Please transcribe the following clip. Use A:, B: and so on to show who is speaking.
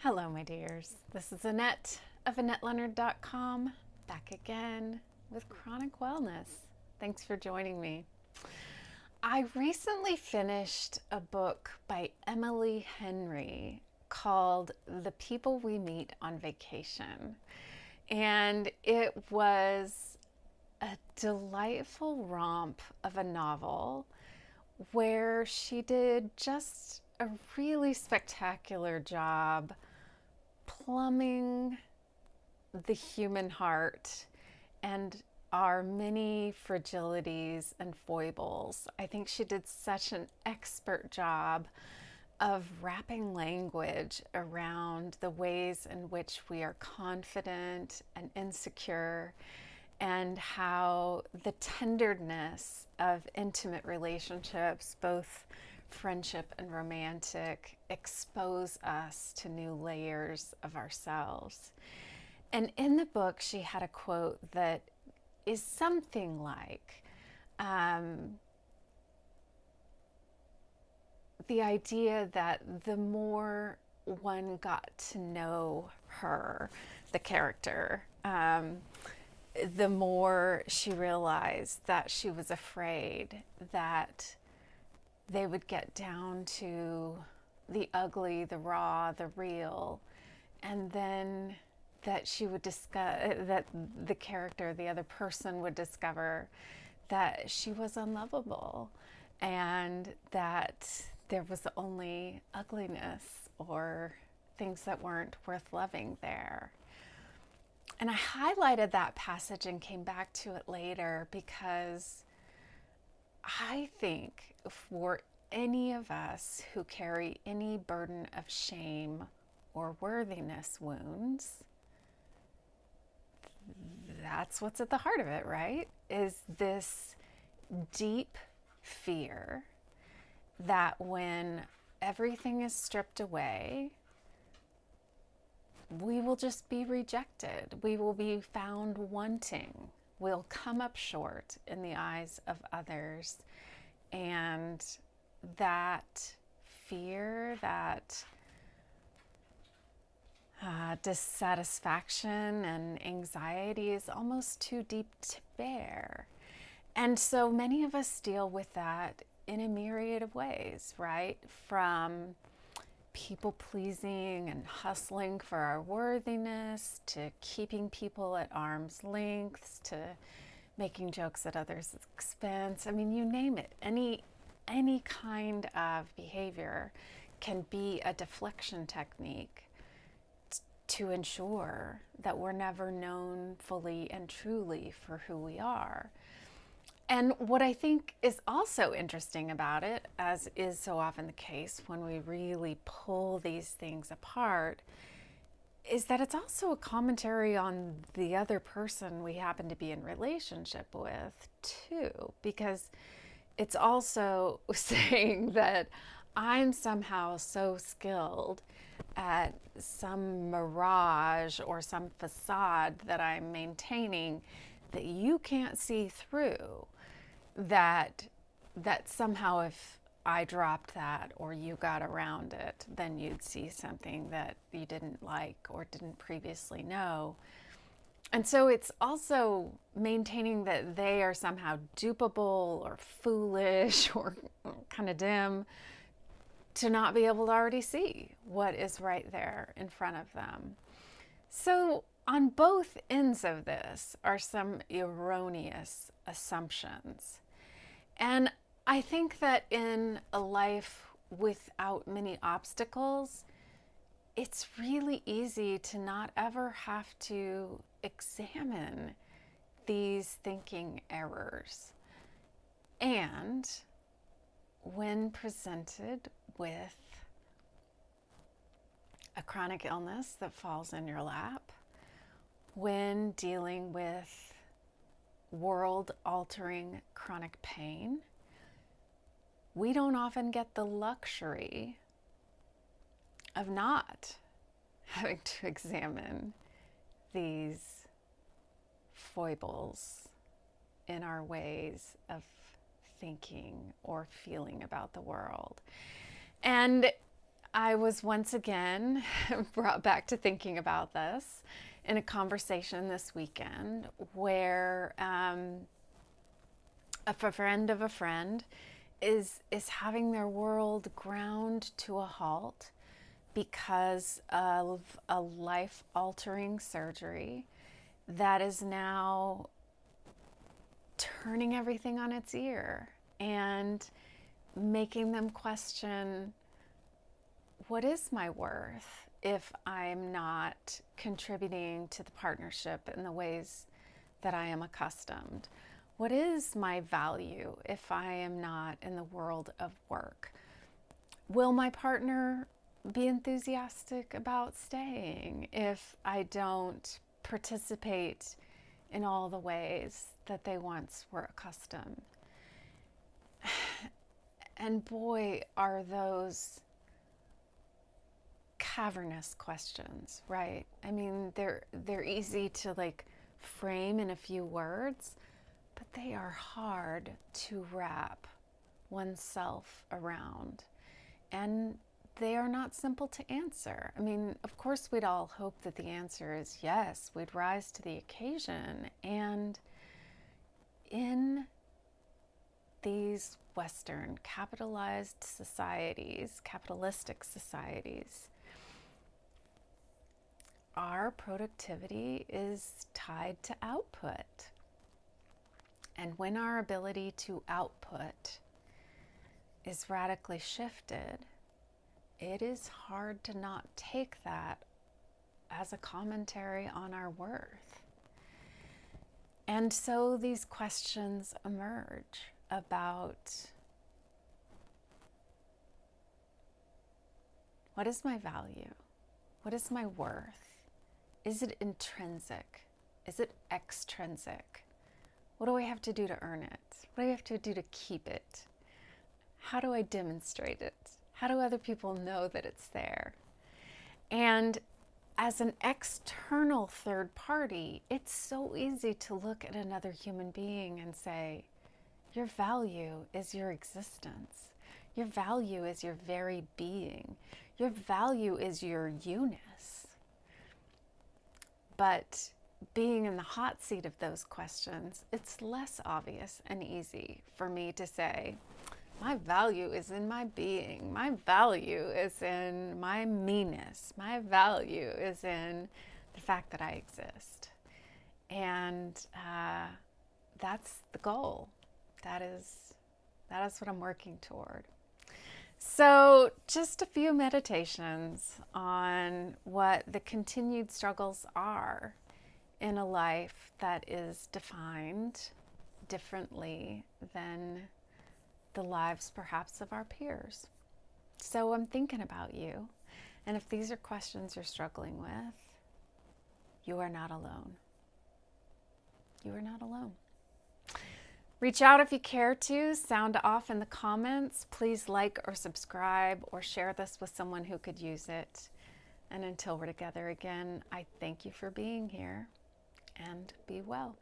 A: Hello, my dears. This is Annette of AnnetteLeonard.com, back again with Chronic Wellness. Thanks for joining me. I recently finished a book by Emily Henry called The People We Meet on Vacation. And it was a delightful romp of a novel where she did just a really spectacular job plumbing the human heart and our many fragilities and foibles. I think she did such an expert job of wrapping language around the ways in which we are confident and insecure, and how the tenderness of intimate relationships, both friendship and romantic, expose us to new layers of ourselves. And in the book, she had a quote that is something like, the idea that the more one got to know her, the character, the more she realized that she was afraid that they would get down to the ugly, the raw, the real, and then that she would discover, that the character, the other person would discover that she was unlovable and that there was only ugliness or things that weren't worth loving there. And I highlighted that passage and came back to it later because I think for any of us who carry any burden of shame or worthiness wounds, that's what's at the heart of it, right? Is this deep fear that when everything is stripped away, we will just be rejected. We will be found wanting. We'll come up short in the eyes of others. And that fear, that dissatisfaction and anxiety is almost too deep to bear. And so many of us deal with that in a myriad of ways, right? From people pleasing and hustling for our worthiness, to keeping people at arm's length, to making jokes at others' expense. I mean, you name it. Any kind of behavior can be a deflection technique to ensure that we're never known fully and truly for who we are. And what I think is also interesting about it, as is so often the case when we really pull these things apart, is that it's also a commentary on the other person we happen to be in relationship with too, because it's also saying that I'm somehow so skilled at some mirage or some facade that I'm maintaining that you can't see through, that somehow if I dropped that or you got around it, then you'd see something that you didn't like or didn't previously know. And so it's also maintaining that they are somehow dupable or foolish or kind of dim to not be able to already see what is right there in front of them. So on both ends of this are some erroneous assumptions. And I think that in a life without many obstacles, it's really easy to not ever have to examine these thinking errors. And when presented with a chronic illness that falls in your lap, when dealing with world-altering chronic pain, we don't often get the luxury of not having to examine these foibles in our ways of thinking or feeling about the world. And I was once again brought back to thinking about this in a conversation this weekend where a friend of a friend is having their world ground to a halt because of a life-altering surgery that is now turning everything on its ear and making them question, what is my worth if I'm not contributing to the partnership in the ways that I am accustomed? What is my value if I am not in the world of work? Will my partner be enthusiastic about staying if I don't participate in all the ways that they once were accustomed? And boy, are those cavernous questions, right? I mean, they're easy to like frame in a few words, but they are hard to wrap oneself around. And they are not simple to answer. I mean, of course, we'd all hope that the answer is yes, we'd rise to the occasion. And in these Western capitalized societies, capitalistic societies, our productivity is tied to output. And when our ability to output is radically shifted, it is hard to not take that as a commentary on our worth. And so these questions emerge about, what is my value? What is my worth? Is it intrinsic? Is it extrinsic? What do I have to do to earn it? What do I have to do to keep it? How do I demonstrate it? How do other people know that it's there? And as an external third party, it's so easy to look at another human being and say, your value is your existence. Your value is your very being. Your value is your you-ness. But being in the hot seat of those questions, it's less obvious and easy for me to say, my value is in my being. My value is in my meanness. My value is in the fact that I exist. And that's the goal. That is what I'm working toward. So just a few meditations on what the continued struggles are in a life that is defined differently than the lives perhaps of our peers. So I'm thinking about you, and if these are questions you're struggling with, you are not alone. You are not alone. Reach out if you care to. Sound off in the comments. Please like or subscribe or share this with someone who could use it. And until we're together again, I thank you for being here, and be well.